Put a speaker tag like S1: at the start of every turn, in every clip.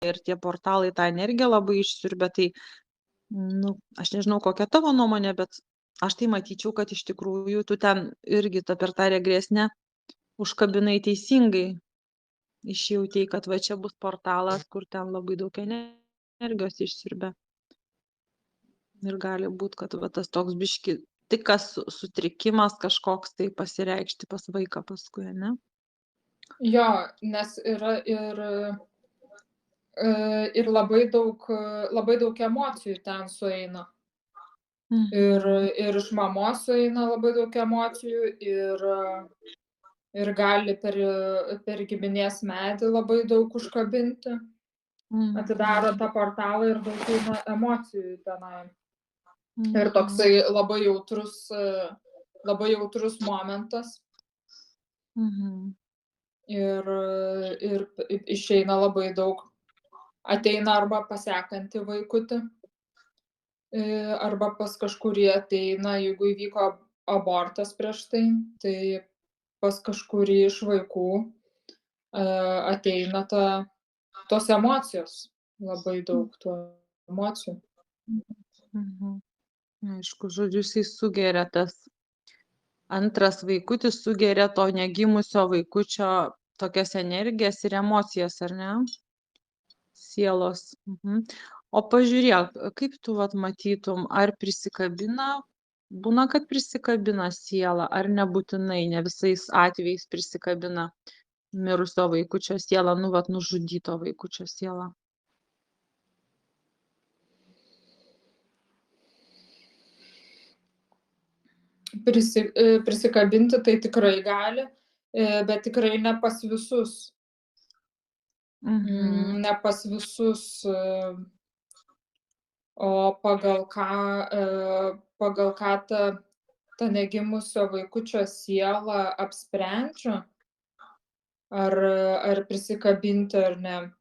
S1: ir tie portalai tą energiją labai išsiurbia, tai, nu, aš nežinau, kokia tavo nuomonė, bet aš tai matyčiau, kad iš tikrųjų tu ten irgi per tą regresinę užkabinai teisingai. Išjautei, kad va čia bus portalas, kur ten labai daug energijos išsiurbia. Ir gali būt, kad va tas toks biški tikas sutrikimas kažkoks tai pasireikšti pas vaiką paskui, ne?
S2: Jo, nes yra ir labai daug emocijų ten sueina. Ir iš mamos sueina labai daug emocijų, ir gali per giminės medį labai daug užkabinti. Atidaro tą portalą ir daug eina emocijų tenai. Ir toksai labai jautrus momentas. Ir išeina labai daug. Ateina arba pasekanti vaikutį, arba pas kažkurį ateina, jeigu įvyko abortas prieš tai pas kažkurį iš vaikų ateina tos emocijos. Labai daug tų emocijų.
S1: Aišku, žodžiu, jisai sugeria antras vaikutis sugeria to negimusio vaikučio tokias energijas ir emocijas, ar ne? Sielos. O pažiūrėk, kaip tu vat matytum, ar prisikabina, būna, kad prisikabina sielą, ar nebūtinai, ne visais atvejais prisikabina mirusio vaikučio sielą, nu vat nužudyto vaikučio sielą.
S2: Prisikabinti tai tikrai gali, bet tikrai ne pas visus. Ne pas visus, o pagal ką ta negimusio vaikučio siela apsprendžia, ar prisikabinti ar ne.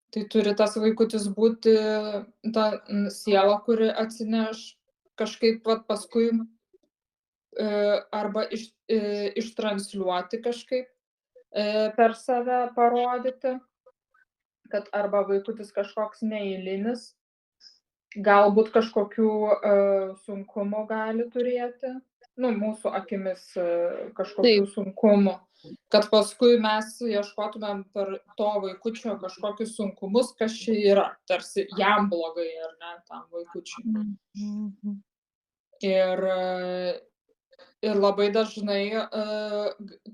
S2: Tai turi tas vaikutis būti ta siela, kuri atsineš kažkaip vat paskui arba ištransliuoti kažkaip per save parodyti, kad arba vaikutis kažkoks neeilinis, galbūt kažkokių sunkumų gali turėti, nu, mūsų akimis kažkokių sunkumų, kad paskui mes ieškotumėm per to vaikučio kažkokius sunkumus, kas čia yra, tarsi jam blogai, ar ne, tam vaikučiui. Ir labai dažnai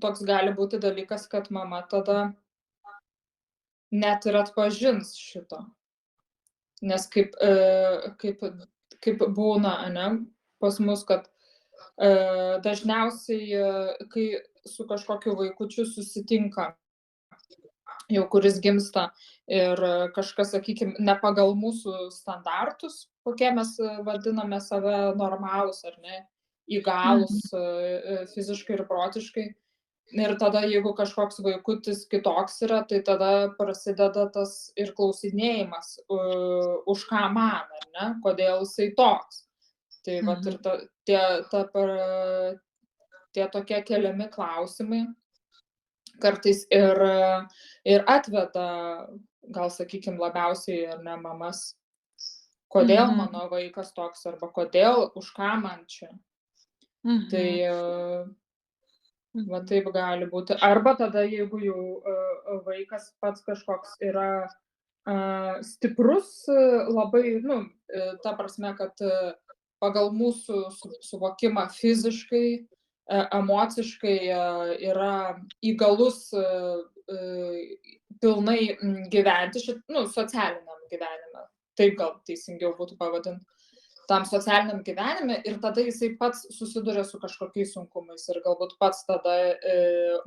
S2: toks gali būti dalykas, kad mama tada net ir atpažins šito. Nes kaip būna, ane, pas mus, kad dažniausiai, kai su kažkokiu vaikučiu susitinka, jau kuris gimsta, ir kažkas, sakykime, ne pagal mūsų standartus, kokie mes vadiname save normalūs, ar ne, įgalūs fiziškai ir protiškai. Ir tada, jeigu kažkoks vaikutis kitoks yra, tai tada prasideda tas ir klausinėjimas, už ką man, ar ne, kodėl jisai toks. Tai vat ir tie tokie keliami klausimai kartais ir atveda, gal sakykim, labiausiai, ar ne, mamas, kodėl mano vaikas toks, arba kodėl, už ką man čia. Tai va taip gali būti. Arba tada, jeigu jau vaikas pats kažkoks yra stiprus, labai, nu, ta prasme, kad pagal mūsų suvokimą fiziškai, emociškai yra įgalus pilnai gyventi, nu, socialiniam gyvenime, taip gal teisingiau būtų pavadinti, tam socialiniam gyvenime, ir tada jisai pats susiduria su kažkokiais sunkumais ir galbūt pats tada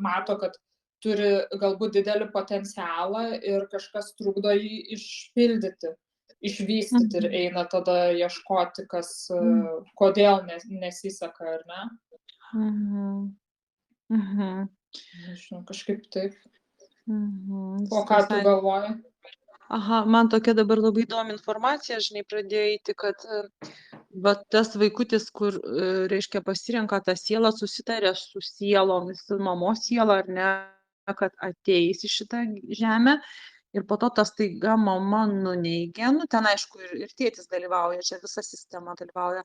S2: mato, kad turi galbūt didelį potencialą ir kažkas trukdo jį išpildyti, išvystyti, ir eina tada ieškoti, kodėl nesiseka, ar ne? Nežinau, kažkaip taip. O ką tu galvoji?
S1: Man tokia dabar labai įdomi informacija, žinai, pradėjo eiti, kad vat tas vaikutis, kur, reiškia, pasirenka tą sielą, susitarė su sielomis, su mamos siela, ar ne, kad ateis į šitą žemę. Ir po to tas staiga mama nuneigia, nu ten aišku ir tėtis dalyvauja, čia visa sistema dalyvauja.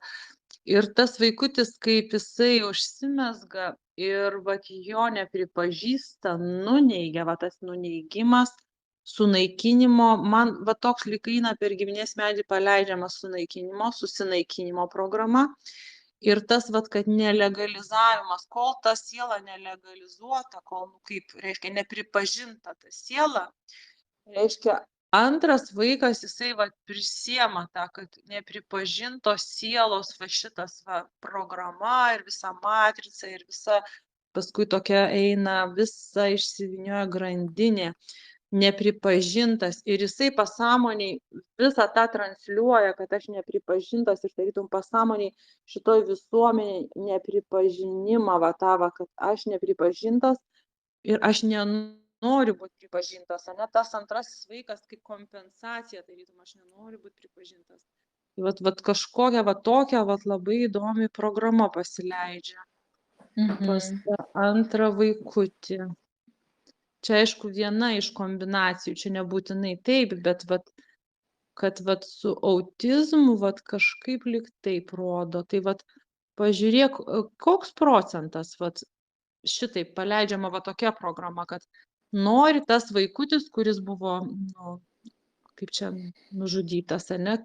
S1: Ir tas vaikutis, kaip jisai užsimezga ir vat jo nepripažįsta, nuneigia, va tas nuneigimas, sunaikinimo, man va toks lyg eina per giminės medį paleidžiamas sunaikinimo, susinaikinimo programa. Ir tas vat, kad nelegalizavimas, kol ta siela nelegalizuota, kol, nu, kaip reiškia, nepripažinta ta siela, reiškia, antras vaikas, jisai vat prisiema tą, kad nepripažintos sielos va šitas va programa ir visa matrica ir visa paskui tokia eina, visa išsivynioja grandinė, nepripažintas ir jisai pasąmoniai visą tą transliuoja, kad aš nepripažintas ir tarytum pasąmoniai šitoj visuomenėj nepripažinimą va tą va, kad aš nepripažintas ir aš nenoriu būt pripažintas, ane, tas antrasis vaikas kaip kompensacija, tarytum aš nenoriu būt pripažintas. Tai vat kažkokia va tokia vat labai įdomi programa pasileidžia pas
S2: Mhm.
S1: tą antrą vaikutį. Čia aišku viena iš kombinacijų, čia nebūtinai taip, bet vat, kad vat su autizmu vat kažkaip lyg taip rodo. Tai vat pažiūrėk, koks procentas vat šitaip paleidžiama va tokia programa, kad nori tas vaikutis, kuris buvo, nu, kaip čia nužudytas, ane,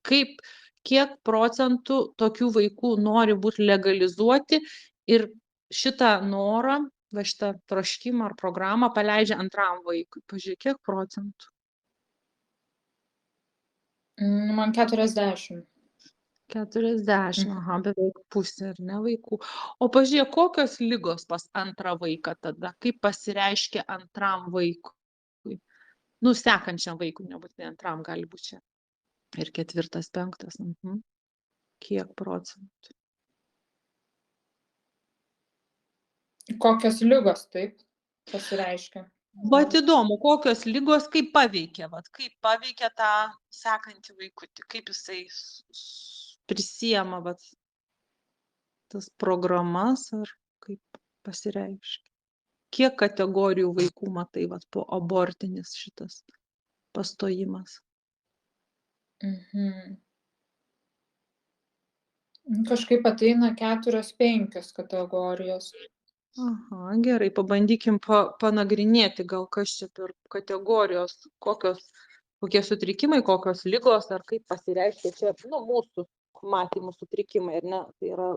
S1: kiek procentų tokių vaikų nori būti legalizuoti ir šitą norą, va šitą troškimą ar programą paleidžia antram vaikui. Pažiūrėk, kiek procentų.
S2: Man 40.
S1: 40,
S2: Mhm.
S1: aha, beveik pusė, ar ne, vaikų. O pažiūrėk, kokios ligos pas antrą vaiką tada, kaip pasireiškia antram vaikui. Nu, sekančiam vaikui, nebūtinai antram gali būti čia. Ir ketvirtas, penktas. Mhm. Kiek procentų?
S2: Kokios ligos taip pasireiškia?
S1: Vat įdomu, kokios ligos, kaip paveikia tą sekantį vaikutį, kaip jisai prisiema vat tas programas ar kaip pasireiškia. Kiek kategorijų vaikų matai vat po abortinis šitas pastojimas?
S2: Mhm. Kažkaip ateina 4-5 kategorijos.
S1: Aha, gerai, pabandykim panagrinėti, gal kas čia per kategorijos, kokie sutrikimai, kokios ligos ar kaip pasireiškia čia, nu, mūsų matymų sutrikimai, ar ne, tai yra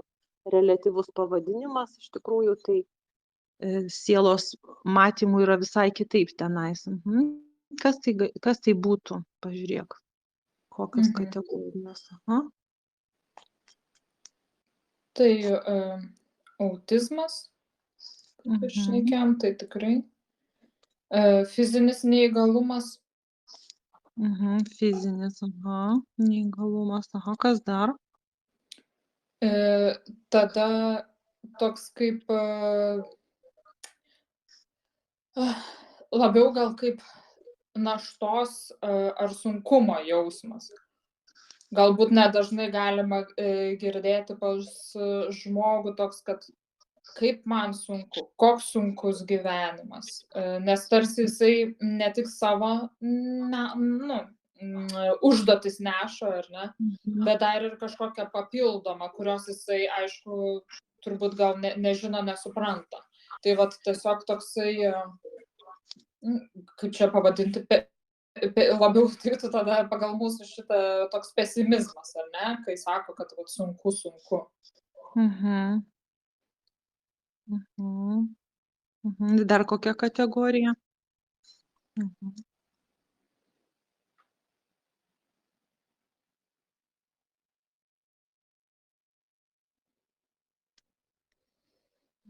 S1: reliatyvus pavadinimas, iš tikrųjų, tai sielos matymų yra visai kitaip tenais. Mhm. Kas tai būtų, pažiūrėk, kokios kategorijos. Aha.
S2: Tai autizmas, kaip ir
S1: Mhm.
S2: šnekėjom, tai tikrai. Fizinis neįgalumas.
S1: Mhm. Fizinis, aha, neįgalumas, aha, kas dar?
S2: Tada toks kaip labiau gal kaip naštos ar sunkumo jausmas. Galbūt net dažnai galima girdėti pas žmogų toks, kad kaip man sunku, koks sunkus gyvenimas, nes tarsi jisai ne tik savo užduotis neša, ar ne,
S1: Mhm.
S2: bet dar ir kažkokią papildomą, kurios jisai, aišku, turbūt gal nežino, nesupranta. Tai vat tiesiog toksai, kaip čia pavadinti, labiau tiktų tada pagal mūsų šitą toks pesimizmas, ar ne, kai sako, kad vat sunku.
S1: Mhm. Mhm. Mhm. Dar kokia kategorija? Mhm.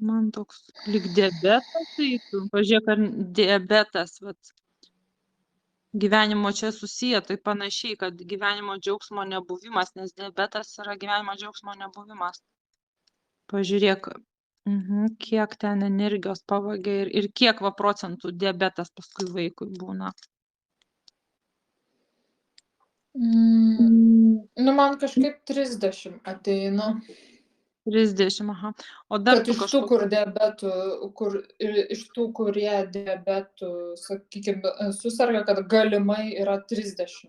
S1: Man toks lyg diabetas eitų. Pažiūrėk, ar diabetas, vat, gyvenimo čia susiję, tai panašiai, kad gyvenimo džiaugsmo nebuvimas, nes diabetas yra gyvenimo džiaugsmo nebuvimas. Pažiūrėk, kiek ten energijos pavagia ir kiek va procentų diabetas paskui vaikui būna.
S2: Nu, man kažkaip 30 ateina.
S1: 30, aha. O dar
S2: Kad
S1: tu
S2: iš tų, kur
S1: kažkokių
S2: diabetu, iš tų, kurie diabetu, sakykim, suserga, kad galimai yra 30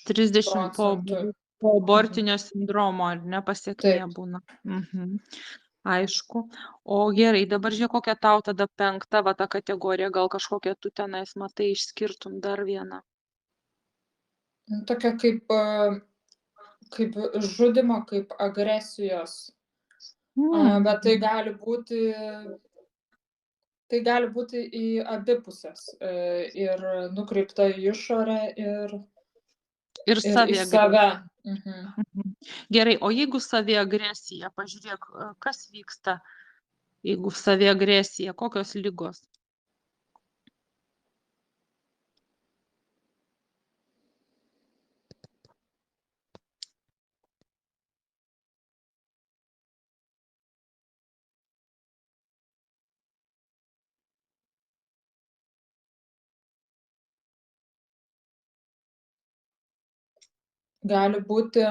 S1: 30
S2: procentų.
S1: po abortinio sindromo, ar ne, pasekmė
S2: Taip.
S1: būna. Aišku. O gerai, dabar žiūrėk, kokia tau tada 5 va ta kategorija, gal kažkokią tu tenais matai, išskirtum dar vieną.
S2: Tokia kaip žudymo, kaip agresijos. Bet tai gali būti į abi pusės. Ir nukreipta į išorę,
S1: Ir
S2: ir į
S1: saviagresija.
S2: save.
S1: Gerai, o jeigu saviagresija, pažiūrėk, kas vyksta, jeigu saviagresija, kokios ligos?
S2: Gali būti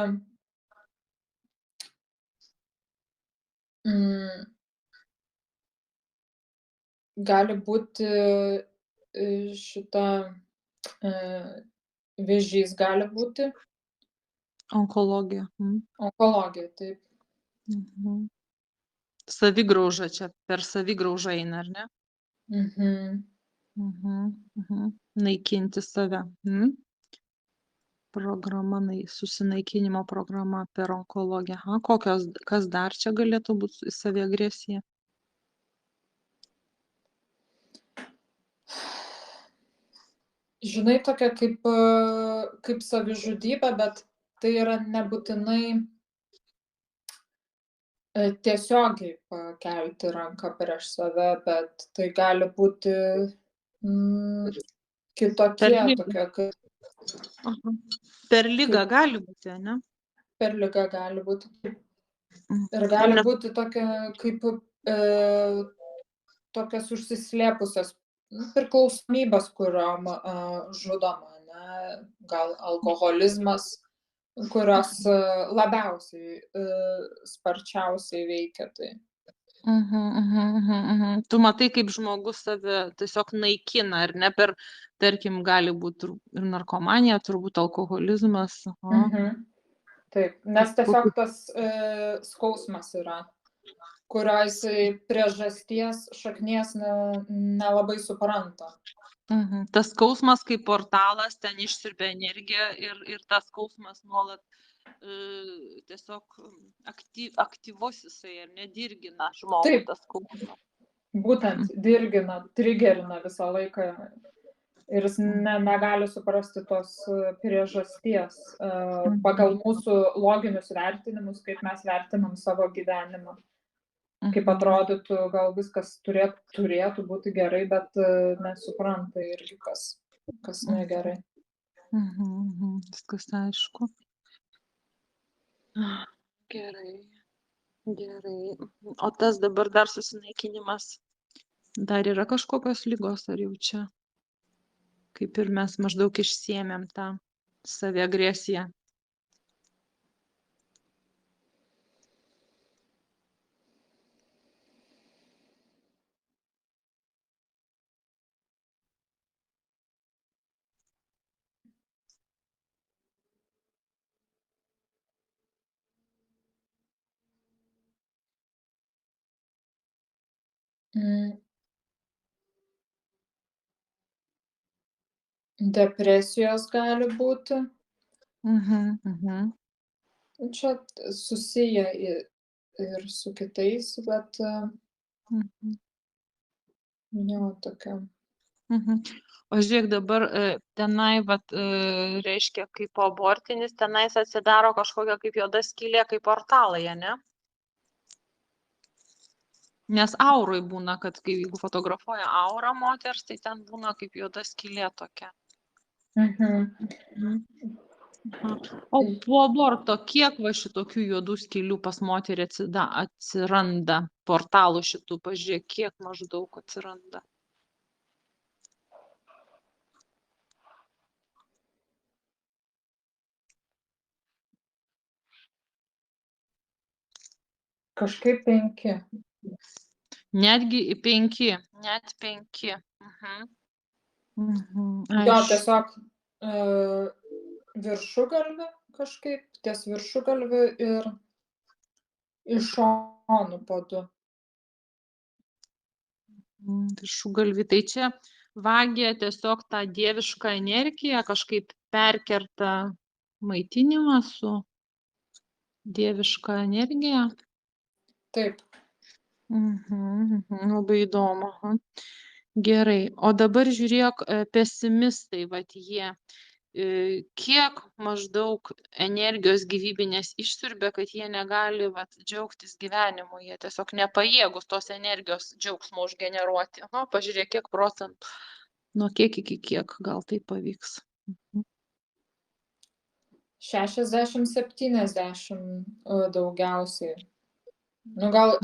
S2: šita vėžys gali būti.
S1: Onkologija.
S2: Onkologija, taip.
S1: Savigrauža čia, per savigraužą eina, ar ne? Naikinti save. Programa, susinaikinimo programa per onkologiją. Kas dar čia galėtų būti saviagresija?
S2: Žinai, tokia kaip savižudybė, bet tai yra nebūtinai tiesiogiai pakelti ranką prieš save, bet tai gali būti kitokie tokie, kaip
S1: Per ligą gali būti, ne?
S2: per ligą gali būti. Ir gali būti tokia kaip tokias užsislėpusias priklausomybės, kuriom žudoma, ne? Gal alkoholizmas, kurios labiausiai sparčiausiai veikia tai.
S1: Tu matai, kaip žmogus save tiesiog naikina, ar ne, per, tarkim, gali būti ir narkomanija, turbūt alkoholizmas.
S2: Taip, nes tiesiog tas skausmas yra, kurio jisai priežasties šaknies nelabai supranta.
S1: Tas skausmas kaip portalas, ten išsiurbia energiją ir tas skausmas nuolat tiesiog aktyvus jisai, ar nedirgina žmogų tas skausmas.
S2: Būtent dirgina, trigerina visą laiką ir jis negali suprasti tos priežasties pagal mūsų loginius vertinimus, kaip mes vertinam savo gyvenimą. Kaip atrodytų, gal viskas turėtų būti gerai, bet nesupranta irgi, kas negerai.
S1: Viskas aišku. Gerai. O tas dabar dar susinaikinimas, dar yra kažkokios ligos, ar jau čia? Kaip ir mes maždaug išsiėmėm tą saviagresiją.
S2: Depresijos gali būti. Čia susiję ir su kitais, bet jo tokia.
S1: O žiūrėk, dabar tenai, reiškia, kaip abortinis, tenais atsidaro kažkokia kaip juoda skylė, kaip portalai, ne? Nes auroj būna, kad jeigu fotografuoja aurą moters, tai ten būna kaip juoda skylė tokia. O po aborto kiek va šitokių juodų skylių pas moterį atsiranda, portalų šitų, pažiūrėk, kiek maždaug atsiranda?
S2: Kažkaip 5.
S1: Netgi 5. Net 5. Mhm. Mhm.
S2: Jo,
S1: Aišku.
S2: tiesiog viršugalvį kažkaip, ties viršugalvį ir iš šonų po 2.
S1: Viršugalvį. Tai čia vagia tiesiog tą dievišką energiją, kažkaip perkerta maitinimą su dieviška energija.
S2: Taip.
S1: Labai įdomu. Aha. Gerai. O dabar žiūrėk, pesimistai, vat jie, kiek maždaug energijos gyvybinės išsiurbia, kad jie negali vat džiaugtis gyvenimu, jie tiesiog nepajėgūs tos energijos džiaugsmo užgeneruoti. Aha, pažiūrėk, kiek procentų, nuo kiek iki kiek gal tai pavyks.
S2: 60-70 daugiausiai. Nu, gal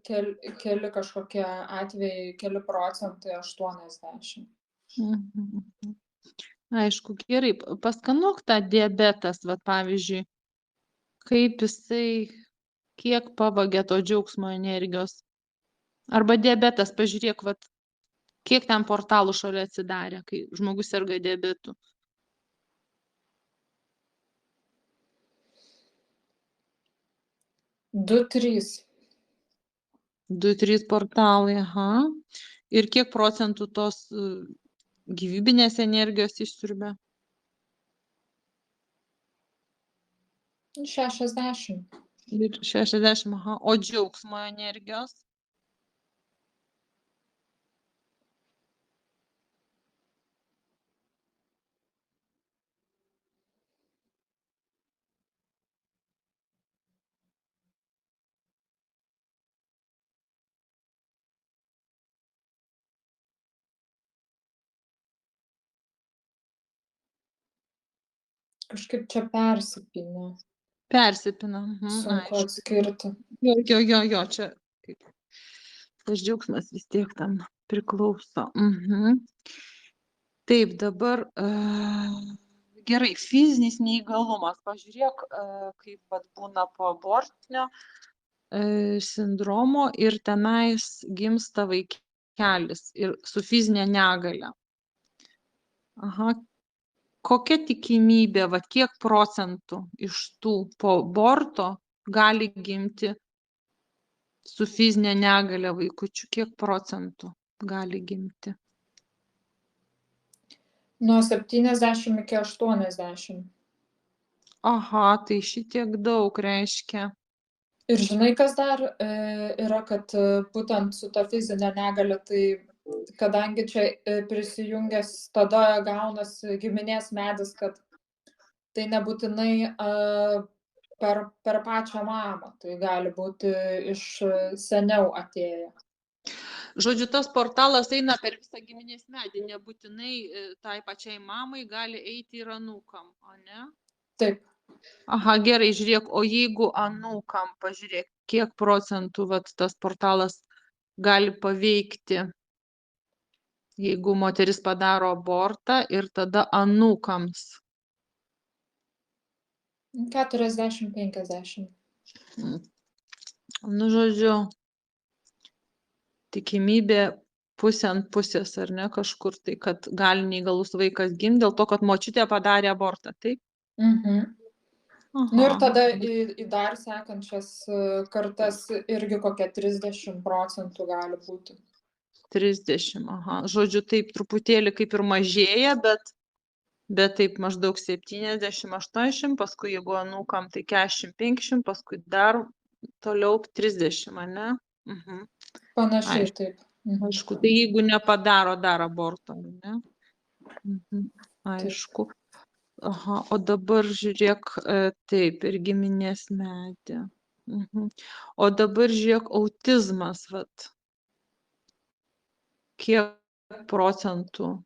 S2: keli kažkokie atvejai, keli procentai 80.
S1: Aišku, gerai, paskanuok tą diabetas, vat pavyzdžiui, kaip jisai, kiek pavagia to džiaugsmo energijos. Arba diabetas, pažiūrėk, vat, kiek ten portalų šalia atsidarė, kai žmogus serga diabetu.
S2: 2-3.
S1: 2-3 portalai, aha. Ir kiek procentų tos gyvybinės energijos išsiurbia?
S2: 60.
S1: Ir 60, aha. O džiaugsmo energijos?
S2: Kažkaip čia persipynė.
S1: Persipina.
S2: Sunku
S1: Aišku.
S2: atskirti.
S1: Jo, čia kaip tas džiaugsmas vis tiek tam priklauso. Taip, dabar gerai, fizinis neįgalumas. Pažiūrėk, kaip vat būna po abortinio sindromo ir tenais gimsta vaikelis ir su fizinė negalia. Aha. Kokia tikimybė, vat kiek procentų iš tų po aborto gali gimti su fizinė negalia vaikučių? Kiek procentų gali gimti?
S2: Nuo 70 iki 80.
S1: Aha, tai šitiek daug reiškia.
S2: Ir žinai, kas dar yra, kad būtent su ta fizinė negalia, tai kadangi čia prisijungęs, tada gaunasi giminės medis, kad tai nebūtinai per pačią mamą, tai gali būti iš seniau atėję.
S1: Žodžiu, tas portalas eina per visą giminės medį, nebūtinai tai pačiai mamai gali eiti ir anūkam, o ne?
S2: Taip.
S1: Aha, gerai, žiūrėk, o jeigu anūkam, pažiūrėk, kiek procentų vat, tas portalas gali paveikti, jeigu moteris padaro abortą ir tada anūkams?
S2: 40-50.
S1: Nu, žodžiu, tikimybė pusė ant pusės, ar ne, kažkur tai, kad gali neįgalus vaikas gimti dėl to, kad močiutė padarė abortą, taip?
S2: Nu ir tada į dar sekančias kartas irgi kokia 30% gali būti.
S1: 30, aha. Žodžiu, taip truputėlį kaip ir mažėja, bet taip maždaug 70-80, paskui jeigu anūkam tai 40-50, paskui dar toliau 30, ane?
S2: Panašiai, taip.
S1: Aišku, tai jeigu nepadaro dar aborto, ne? Aišku. Aha, o dabar žiūrėk, taip, ir giminės medį. O dabar žiūrėk, autizmas, vat. Kiek procentų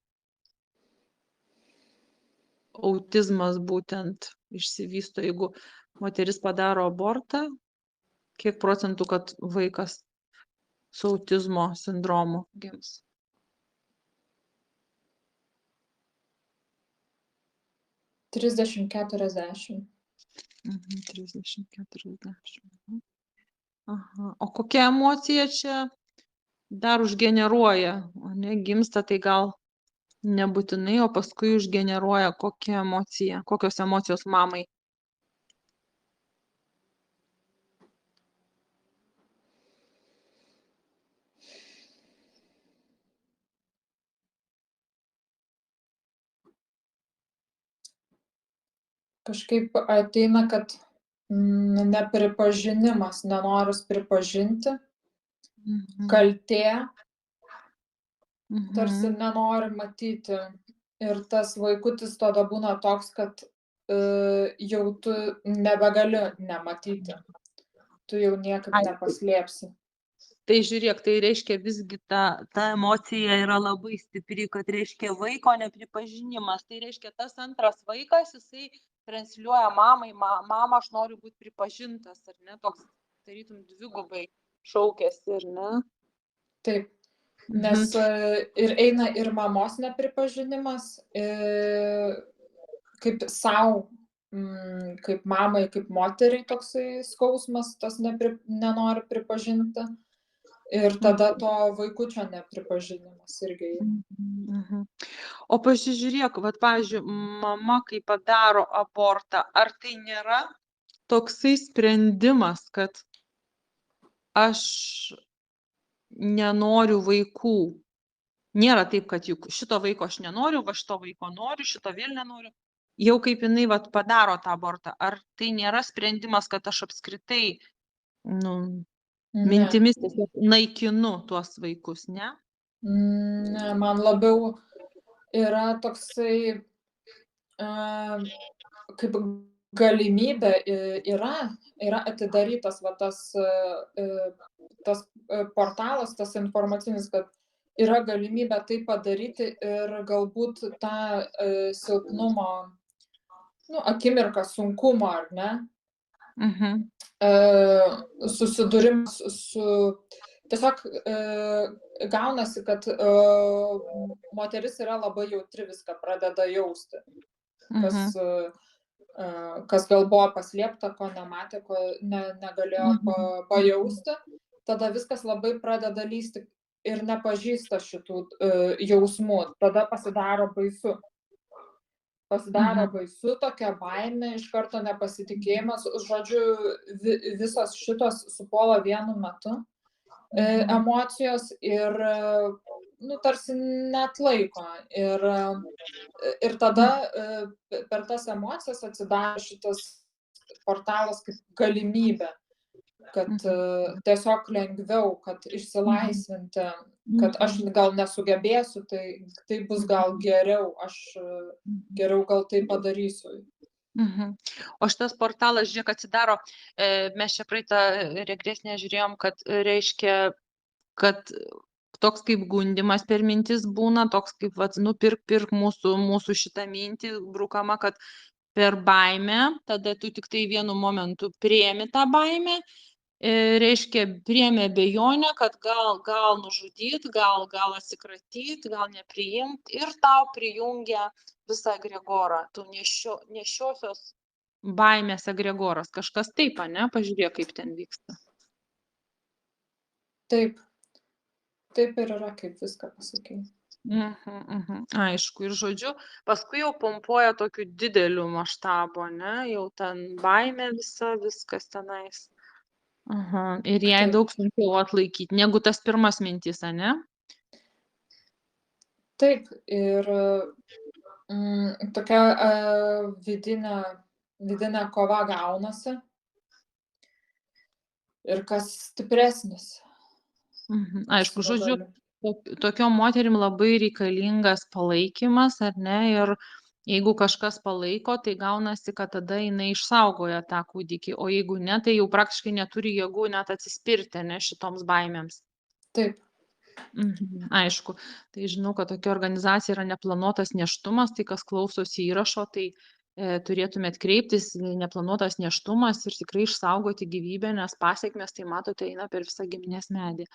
S1: autizmas būtent išsivysto, jeigu moteris padaro abortą, kiek procentų, kad vaikas su autizmo sindromu gims?
S2: 30-40.
S1: 30-40. Aha. O kokia emocija čia dar užgeneruoja? O ne, gimsta tai gal nebūtinai, o paskui užgeneruoja kokia emocija, kokios emocijos mamai.
S2: Kažkaip ateina, kad nepripažinimas, nenoras pripažinti,
S1: Mhm.
S2: kaltė, tarsi
S1: Mhm.
S2: nenori matyti. Ir tas vaikutis tada būna toks, kad jau tu nebegali nematyti. Tu jau niekaip
S1: Ai,
S2: nepaslėpsi.
S1: tai žiūrėk, tai reiškia visgi ta emocija yra labai stipri, kad reiškia vaiko nepripažinimas. Tai reiškia tas antras vaikas, jisai transliuoja mamai, mama, aš noriu būti pripažintas, ar ne? Toks, tarytum, dvigubai šaukėsi, ar ne?
S2: Taip. Nes
S1: Mhm.
S2: ir eina ir mamos nepripažinimas, kaip sau, kaip mamai, kaip moteriai toksai skausmas, tas nenori pripažinti. Ir tada to vaikučio nepripažinimas irgi.
S1: Mhm. Mhm. O pasižiūrėk, vat, pavyzdžiui, mama, kai padaro abortą, ar tai nėra toksai sprendimas, kad aš nenoriu vaikų? Nėra taip, kad juk šito vaiko aš nenoriu, va šito vaiko noriu, šito vėl nenoriu. Jau kaip jinai vat, padaro tą abortą, ar tai nėra sprendimas, kad aš apskritai nu,
S2: Ne.
S1: mintimis tiesiog naikinu tuos vaikus, ne?
S2: Ne, man labiau yra toksai kaip galimybė yra atidarytas va tas portalas, tas informacinis, kad yra galimybė tai padaryti ir galbūt tą silpnumo, akimirką sunkumo, ar ne,
S1: Mhm.
S2: susidūrimas su tiesiog gaunasi, kad moteris yra labai jautri, viską pradeda jausti,
S1: Mhm.
S2: kas gal buvo paslėpta, ko nematė, ko negalėjo pajausti, tada viskas labai pradeda lįsti ir nepažįsta šitų jausmų, tada pasidaro baisu. Pasidaro baisu, tokia baimė, iš karto nepasitikėjimas, žodžiu, visos šitos supuola vienu metu emocijos ir, tarsi neatlaiko. Ir tada per tas emocijas atsidaro šitas portalas kaip galimybė, kad tiesiog lengviau, kad išsilaisvinti, kad aš gal nesugebėsiu, tai bus gal geriau, aš geriau gal tai padarysiu.
S1: O šitas portalas, žiūrėk, atsidaro, mes čia praeitą regresinę žiūrėjom, kad reiškia, kad toks kaip gundimas per mintis būna, toks kaip, vat, pirk mūsų šitą mintį brukama, kad per baimę, tada tu tik tai vienu momentu priemi tą baimę, reiškia, priemi abejonę, kad gal nužudyt, gal atsikratyt, gal nepriimt ir tau prijungia visą egregorą, tu nešiosios baimės egregoras, kažkas taip, ane, pažiūrėk, kaip ten vyksta.
S2: Taip. Taip ir yra, kaip viską pasakei.
S1: Aišku, ir žodžiu, paskui jau pompuoja tokiu dideliu maštabu, ne, jau ten baimė visa, viskas tenais. Ir jai
S2: Taip.
S1: daug sunkiau atlaikyti, negu tas pirmas mintis, ane?
S2: Taip, ir tokia vidinė kova gaunasi. Ir kas stipresnis.
S1: Aišku, žodžiu, tokiom moterim labai reikalingas palaikymas, ar ne? Ir jeigu kažkas palaiko, tai gaunasi, kad tada jinai išsaugoja tą kūdikį, o jeigu ne, tai jau praktiškai neturi jėgų net atsispirti, ne, šitoms baimėms.
S2: Taip.
S1: Aišku, tai žinau, kad tokia organizacija yra neplanuotas nėštumas, tai kas klausosi įrašo, tai turėtumėt kreiptis, neplanuotas nėštumas ir tikrai išsaugoti gyvybę, nes pasekmės, tai matote, eina per visą giminės medį.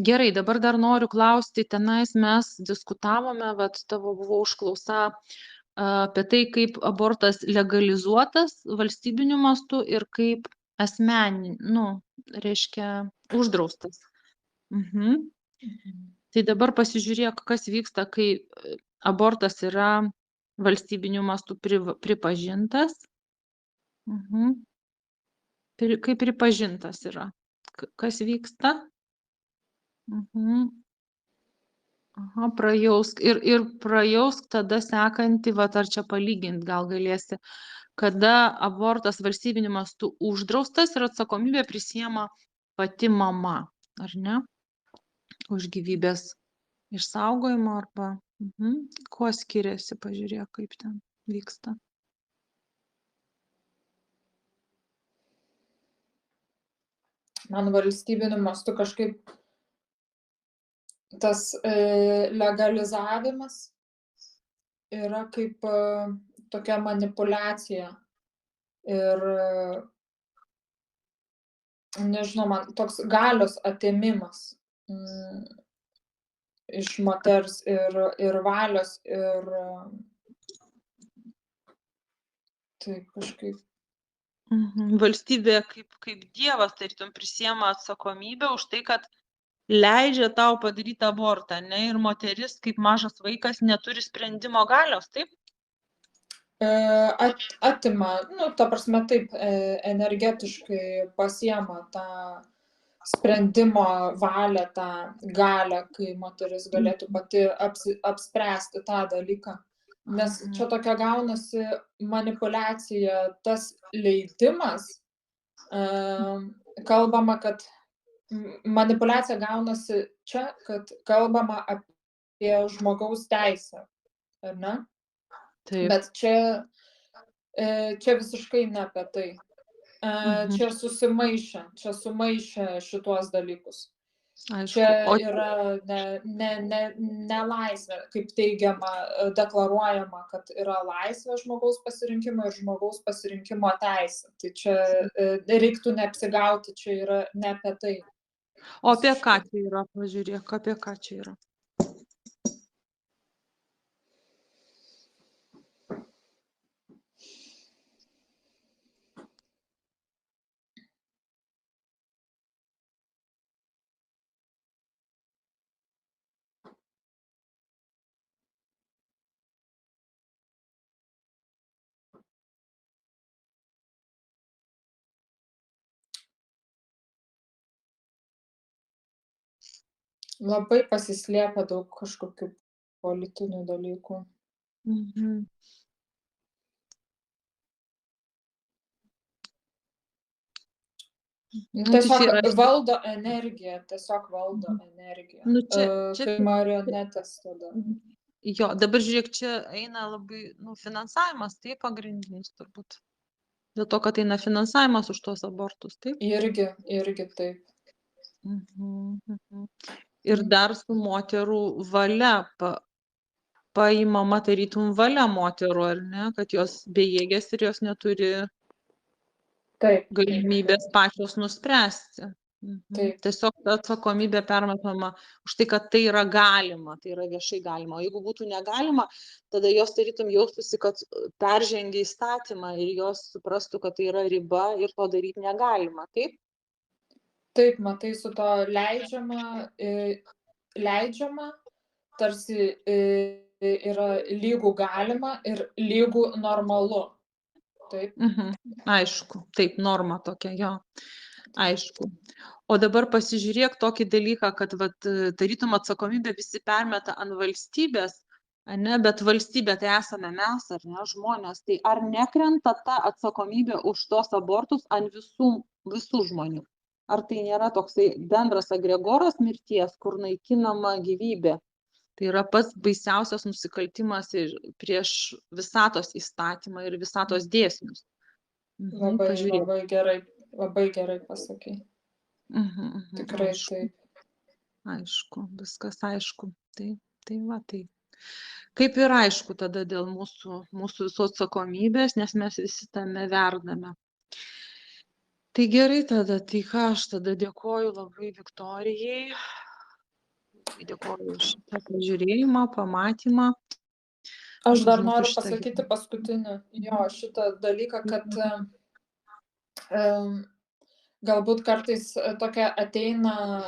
S1: Gerai, dabar dar noriu klausti, tenais mes diskutavome, vat tavo buvo užklausa apie tai, kaip abortas legalizuotas valstybiniu mastu ir kaip nu, reiškia, uždraustas. Tai dabar pasižiūrėk, kas vyksta, kai abortas yra valstybiniu mastu pripažintas. Kai pripažintas yra. Kas vyksta? Aha, prajausk. Ir prajausk tada sekantį, vat ar čia palygint gal galėsi, kada abortas valstybiniu mastu uždraustas ir atsakomybę prisiema pati mama, ar ne? Už gyvybės išsaugojimą arba kuo skiriasi, pažiūrėk, kaip ten vyksta.
S2: Man valstybiniu mastu kažkaip tas legalizavimas yra kaip tokia manipuliacija. Ir nežinau, man toks galios atėmimas iš moters ir valios ir taip kažkaip.
S1: Valstybė kaip dievas, tarytum, prisiema atsakomybę už tai, kad leidžia tau padaryti abortą, ne? Ir moteris kaip mažas vaikas neturi sprendimo galios, taip?
S2: Atima, ta prasme taip, energetiškai pasiema tą sprendimo valią, tą galią, kai moteris galėtų pati apspręsti tą dalyką. Nes čia tokia gaunasi manipuliacija, tas leidimas, kalbama, kad manipuliacija gaunasi čia, kad kalbama apie žmogaus teisę, ar ne?
S1: Taip.
S2: Bet čia visiškai ne apie tai. Čia sumaišė šituos dalykus.
S1: Aišku.
S2: Čia yra ne laisvė, kaip teigiama, deklaruojama, kad yra laisvė žmogaus pasirinkimo ir žmogaus pasirinkimo teisė. Tai čia reiktų neapsigauti, čia yra ne apie tai.
S1: O apie ką čia yra, pažiūrėk, apie ką čia yra?
S2: Labai pasislėpia daug kažkokių politinių dalykų. Tiesiog valdo energiją, kaip marionetės tada.
S1: Jo, dabar žiūrėk, čia eina labai, finansavimas, tai pagrindinis turbūt. Dėl to, kad eina finansavimas už tuos abortus, taip?
S2: Irgi taip.
S1: Ir dar su moterų valia paimama tarytum valia moterų, ar ne, kad jos bejėgės ir jos neturi galimybės pačios nuspręsti. Tiesiog ta atsakomybė permetama už tai, kad tai yra galima, tai yra viešai galima. O jeigu būtų negalima, tada jos tarytum jaustųsi, kad peržengia įstatymą ir jos suprastų, kad tai yra riba ir to daryti negalima, taip?
S2: Taip, matai, su to leidžiama, tarsi yra lygų galima ir lygų normalu. Taip.
S1: Aišku, taip, norma tokia, jo, aišku. O dabar pasižiūrėk tokį dalyką, kad tarytum atsakomybę visi permeta ant valstybės, ne, bet valstybė tai esame mes, ar ne, žmonės, tai ar nekrenta ta atsakomybė už tos abortus ant visų žmonių? Ar tai nėra toksai bendras agregoras mirties, kur naikinama gyvybė? Tai yra pats baisiausias nusikaltimas prieš visatos įstatymą ir visatos dėsnius.
S2: Labai gerai pasakai. Tikrai taip.
S1: Aišku, viskas aišku. Tai va, tai. Kaip ir aišku tada dėl mūsų visų atsakomybės, nes mes visi tame verdame. Tai gerai tada, tai ką aš tada dėkoju labai Viktorijai. Dėkoju už šitą pažiūrėjimą, pamatymą.
S2: Aš dar noriu pasakyti paskutinį šitą dalyką, kad galbūt kartais tokia ateina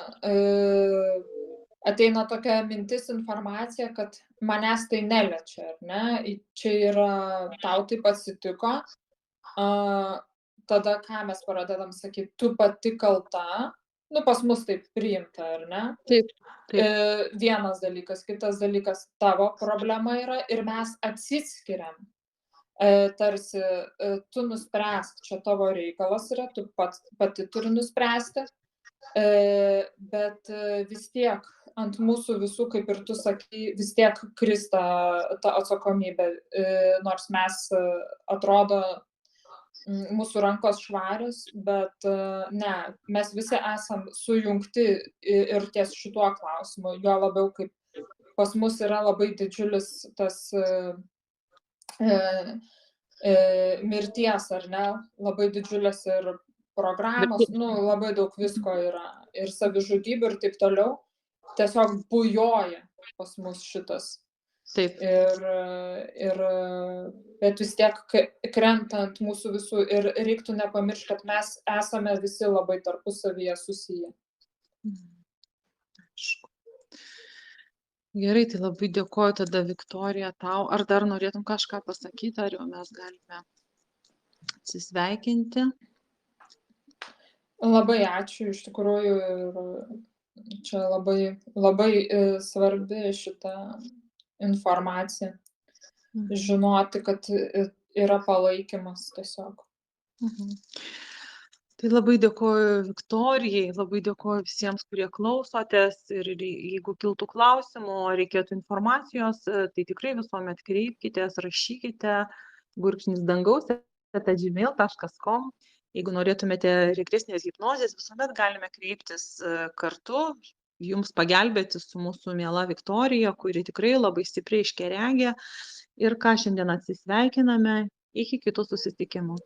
S2: tokia mintis, informacija, kad manęs tai neliečia, ar ne? Čia yra, tau taip atsitiko, tada ką mes pradedam sakyti, tu pati kalta, nu pas mus taip priimta, ar ne?
S1: Taip, taip.
S2: Vienas dalykas, kitas dalykas, tavo problema yra ir mes atsiskiriam. Tarsi tu nuspręsk, čia tavo reikalas yra, tu pati turi nuspręsti, bet vis tiek ant mūsų visų, kaip ir tu sakai, vis tiek krista ta atsakomybė, nors mes atrodo mūsų rankos švarios, bet ne, mes visi esam sujungti ir ties šituo klausimu, jo labiau kaip pas mus yra labai didžiulis tas mirties, ar ne, labai didžiulės ir programos, nu, labai daug visko yra, ir savižudybių ir taip toliau, tiesiog bujoja pas mus šitas.
S1: Taip.
S2: Bet vis tiek krenta ant mūsų visų ir reiktų nepamiršti, kad mes esame visi labai tarpusavyje susiję.
S1: Gerai, tai labai dėkoju tada, Viktorija, tau. Ar dar norėtum kažką pasakyti, ar jau mes galime atsisveikinti?
S2: Labai ačiū, iš tikrųjų, ir čia labai svarbi šita informacija. Žinoti, kad yra palaikymas tiesiog.
S1: Tai labai dėkoju Viktorijai, labai dėkoju visiems, kurie klausotės, ir jeigu kiltų klausimų, reikėtų informacijos, tai tikrai visuomet kreipkitės, rašykite gurkšnisdangaus@gmail.com. Jeigu norėtumėte regresinės hipnozės, visuomet galime kreiptis kartu, jums pagelbėti su mūsų miela Viktorija, kuri tikrai labai stipriai aiškiaregė. Ir ką šiandien atsisveikiname, iki kitų susitikimų.